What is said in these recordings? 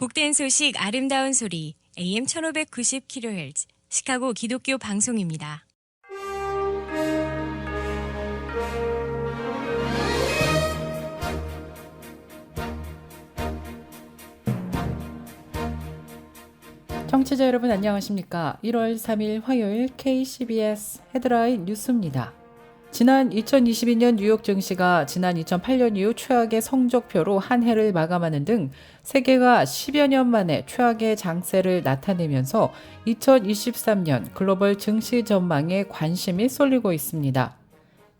복된 소식 아름다운 소리 AM 1590kHz 시카고 기독교 방송입니다. 청취자 여러분 안녕하십니까? 1월 3일 화요일 KCBS 헤드라인 뉴스입니다. 지난 2022년 뉴욕 증시가 지난 2008년 이후 최악의 성적표로 한 해를 마감하는 등 세계가 10여 년 만에 최악의 장세를 나타내면서 2023년 글로벌 증시 전망에 관심이 쏠리고 있습니다.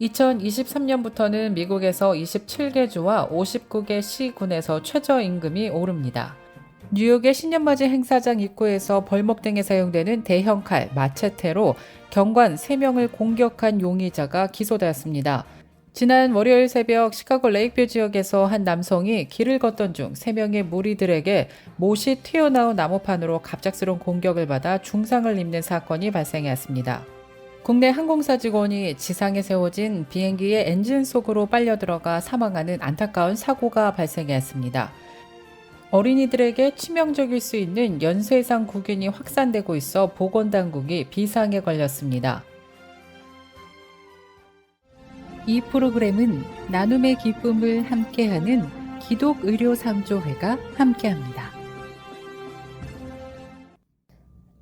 2023년부터는 미국에서 27개 주와 59개 시군에서 최저임금이 오릅니다. 뉴욕의 신년맞이 행사장 입구에서 벌목 등에 사용되는 대형 칼, 마체테로 경관 3명을 공격한 용의자가 기소되었습니다. 지난 월요일 새벽 시카고 레이크뷰 지역에서 한 남성이 길을 걷던 중 3명의 무리들에게 못이 튀어나온 나무판으로 갑작스러운 공격을 받아 중상을 입는 사건이 발생했습니다. 국내 항공사 직원이 지상에 세워진 비행기의 엔진 속으로 빨려 들어가 사망하는 안타까운 사고가 발생했습니다. 어린이들에게 치명적일 수 있는 연쇄상 구균이 확산되고 있어 보건당국이 비상에 걸렸습니다. 이 프로그램은 나눔의 기쁨을 함께하는 기독의료상조회가 함께합니다.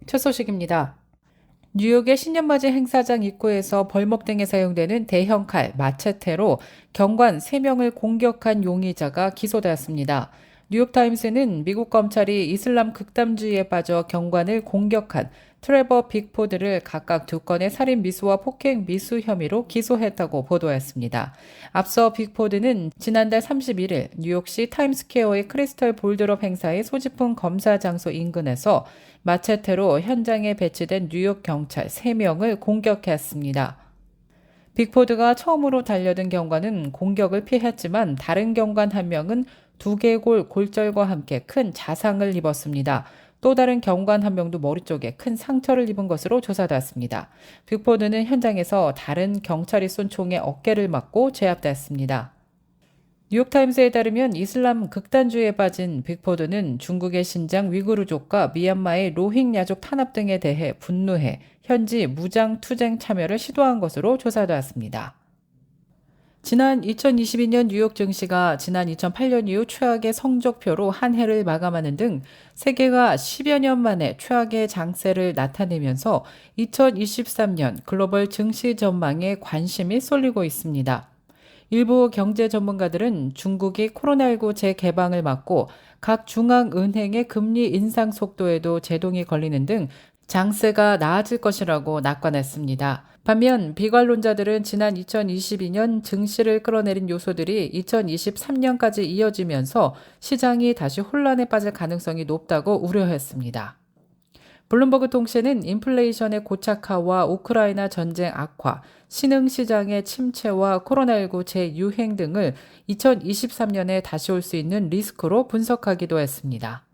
첫 소식입니다. 뉴욕의 신년맞이 행사장 입구에서 벌목 등에 사용되는 대형 칼, 마체테로 경관 3명을 공격한 용의자가 기소되었습니다. 뉴욕타임스는 미국 검찰이 이슬람 극단주의에 빠져 경관을 공격한 트레버 빅포드를 각각 2건의 살인 미수와 폭행 미수 혐의로 기소했다고 보도했습니다. 앞서 빅포드는 지난달 31일 뉴욕시 타임스퀘어의 크리스털 볼드럽 행사의 소지품 검사 장소 인근에서 마체테로 현장에 배치된 뉴욕 경찰 3명을 공격했습니다. 빅포드가 처음으로 달려든 경관은 공격을 피했지만 다른 경관 1명은 두개골 골절과 함께 큰 자상을 입었습니다. 또 다른 경관 1명도 머리 쪽에 큰 상처를 입은 것으로 조사됐습니다. 빅포드는 현장에서 다른 경찰이 쏜 총에 어깨를 맞고 제압됐습니다. 뉴욕타임스에 따르면 이슬람 극단주의에 빠진 빅포드는 중국의 신장 위구르족과 미얀마의 로힝야족 탄압 등에 대해 분노해 현지 무장 투쟁 참여를 시도한 것으로 조사되었습니다. 지난 2022년 뉴욕 증시가 지난 2008년 이후 최악의 성적표로 한 해를 마감하는 등 세계가 10여 년 만에 최악의 장세를 나타내면서 2023년 글로벌 증시 전망에 관심이 쏠리고 있습니다. 일부 경제 전문가들은 중국이 코로나19 재개방을 막고 각 중앙은행의 금리 인상 속도에도 제동이 걸리는 등 장세가 나아질 것이라고 낙관했습니다. 반면 비관론자들은 지난 2022년 증시를 끌어내린 요소들이 2023년까지 이어지면서 시장이 다시 혼란에 빠질 가능성이 높다고 우려했습니다. 블룸버그 통신은 인플레이션의 고착화와 우크라이나 전쟁 악화, 신흥시장의 침체와 코로나19 재유행 등을 2023년에 다시 올 수 있는 리스크로 분석하기도 했습니다.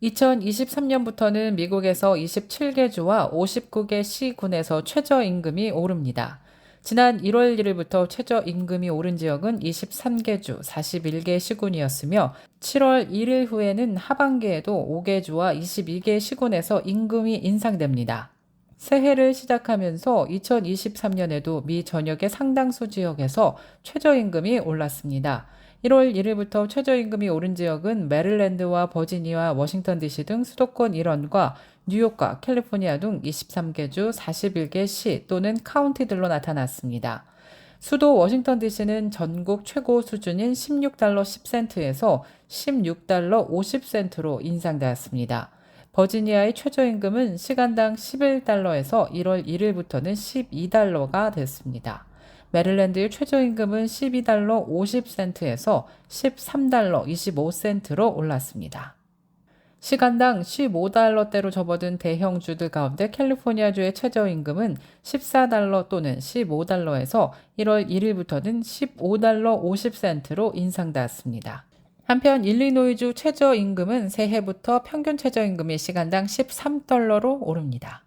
2023년부터는 미국에서 27개 주와 59개 시군에서 최저임금이 오릅니다. 지난 1월 1일부터 최저임금이 오른 지역은 23개 주, 41개 시군이었으며 7월 1일 후에는 하반기에도 5개 주와 22개 시군에서 임금이 인상됩니다. 새해를 시작하면서 2023년에도 미 전역의 상당수 지역에서 최저임금이 올랐습니다. 1월 1일부터 최저임금이 오른 지역은 메릴랜드와 버지니아, 워싱턴 DC 등 수도권 일원과 뉴욕과 캘리포니아 등 23개 주 41개 시 또는 카운티들로 나타났습니다. 수도 워싱턴 DC는 전국 최고 수준인 16달러 10센트에서 16달러 50센트로 인상되었습니다. 버지니아의 최저임금은 시간당 11달러에서 1월 1일부터는 12달러가 됐습니다. 메릴랜드의 최저임금은 12달러 50센트에서 13달러 25센트로 올랐습니다. 시간당 15달러대로 접어든 대형주들 가운데 캘리포니아주의 최저임금은 14달러 또는 15달러에서 1월 1일부터는 15달러 50센트로 인상되었습니다. 한편 일리노이주 최저임금은 새해부터 평균 최저임금이 시간당 13달러로 오릅니다.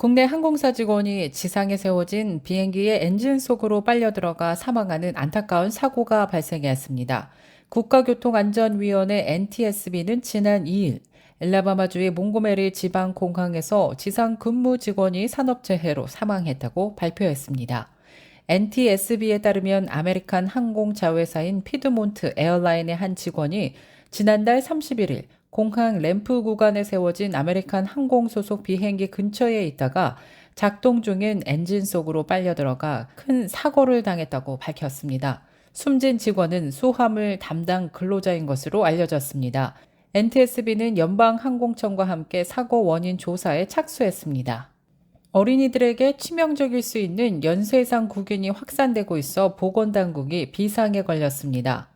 국내 항공사 직원이 지상에 세워진 비행기의 엔진 속으로 빨려 들어가 사망하는 안타까운 사고가 발생했습니다. 국가교통안전위원회 NTSB는 지난 2일 엘라바마주의 몽고메리 지방 공항에서 지상 근무 직원이 산업재해로 사망했다고 발표했습니다. NTSB에 따르면 아메리칸 항공 자회사인 피드몬트 에어라인의 한 직원이 지난달 31일 공항 램프 구간에 세워진 아메리칸 항공 소속 비행기 근처에 있다가 작동 중인 엔진 속으로 빨려 들어가 큰 사고를 당했다고 밝혔습니다. 숨진 직원은 수화물 담당 근로자인 것으로 알려졌습니다. NTSB는 연방항공청과 함께 사고 원인 조사에 착수했습니다. 어린이들에게 치명적일 수 있는 연쇄상구균이 확산되고 있어 보건당국이 비상에 걸렸습니다.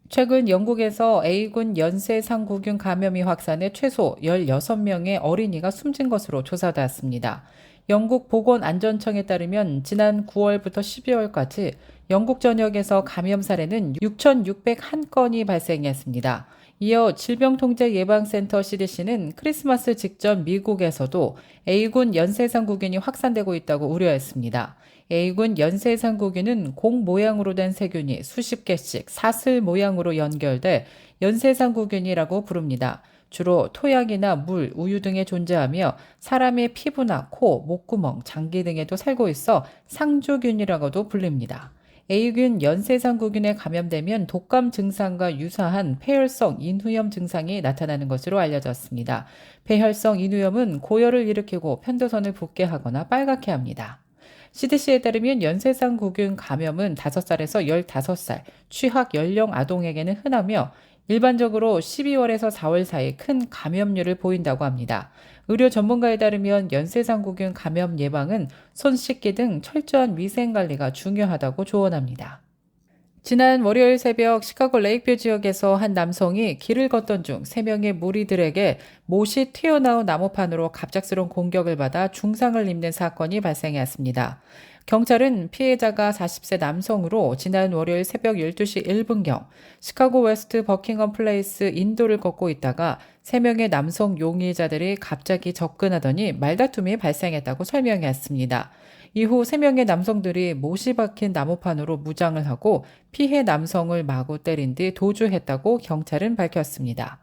최근 영국에서 A군 연쇄상구균 감염이 확산해 최소 16명의 어린이가 숨진 것으로 조사되었습니다. 영국 보건안전청에 따르면 지난 9월부터 12월까지 영국 전역에서 감염 사례는 6,601건이 발생했습니다. 이어 질병통제예방센터 CDC는 크리스마스 직전 미국에서도 A군 연쇄상구균이 확산되고 있다고 우려했습니다. A군 연쇄상구균은 공 모양으로 된 세균이 수십 개씩 사슬 모양으로 연결돼 연쇄상구균이라고 부릅니다. 주로 토양이나 물, 우유 등에 존재하며 사람의 피부나 코, 목구멍, 장기 등에도 살고 있어 상주균이라고도 불립니다. A균 연쇄상구균에 감염되면 독감 증상과 유사한 폐혈성 인후염 증상이 나타나는 것으로 알려졌습니다. 폐혈성 인후염은 고열을 일으키고 편도선을 붓게 하거나 빨갛게 합니다. CDC에 따르면 연쇄상구균 감염은 5살에서 15살, 취학 연령 아동에게는 흔하며 일반적으로 12월에서 4월 사이 큰 감염률을 보인다고 합니다. 의료 전문가에 따르면 연쇄상구균 감염 예방은 손 씻기 등 철저한 위생관리가 중요하다고 조언합니다. 지난 월요일 새벽 시카고 레이크뷰 지역에서 한 남성이 길을 걷던 중 3명의 무리들에게 못이 튀어나온 나무판으로 갑작스러운 공격을 받아 중상을 입는 사건이 발생했습니다. 경찰은 피해자가 40세 남성으로 지난 월요일 새벽 12시 1분경 시카고 웨스트 버킹엄 플레이스 인도를 걷고 있다가 3명의 남성 용의자들이 갑자기 접근하더니 말다툼이 발생했다고 설명했습니다. 이후 3명의 남성들이 못이 박힌 나무판으로 무장을 하고 피해 남성을 마구 때린 뒤 도주했다고 경찰은 밝혔습니다.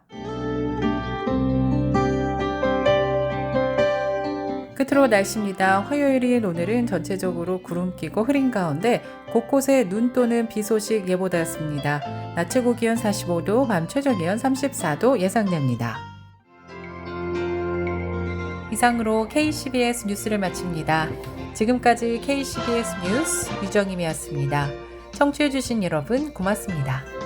끝으로 날씨입니다. 화요일인 오늘은 전체적으로 구름 끼고 흐린 가운데 곳곳에 눈 또는 비 소식 예보되었습니다. 낮 최고 기온 45도, 밤 최저 기온 34도 예상됩니다. 이상으로 KCBS 뉴스를 마칩니다. 지금까지 KCBS 뉴스 유정임이었습니다. 청취해주신 여러분 고맙습니다.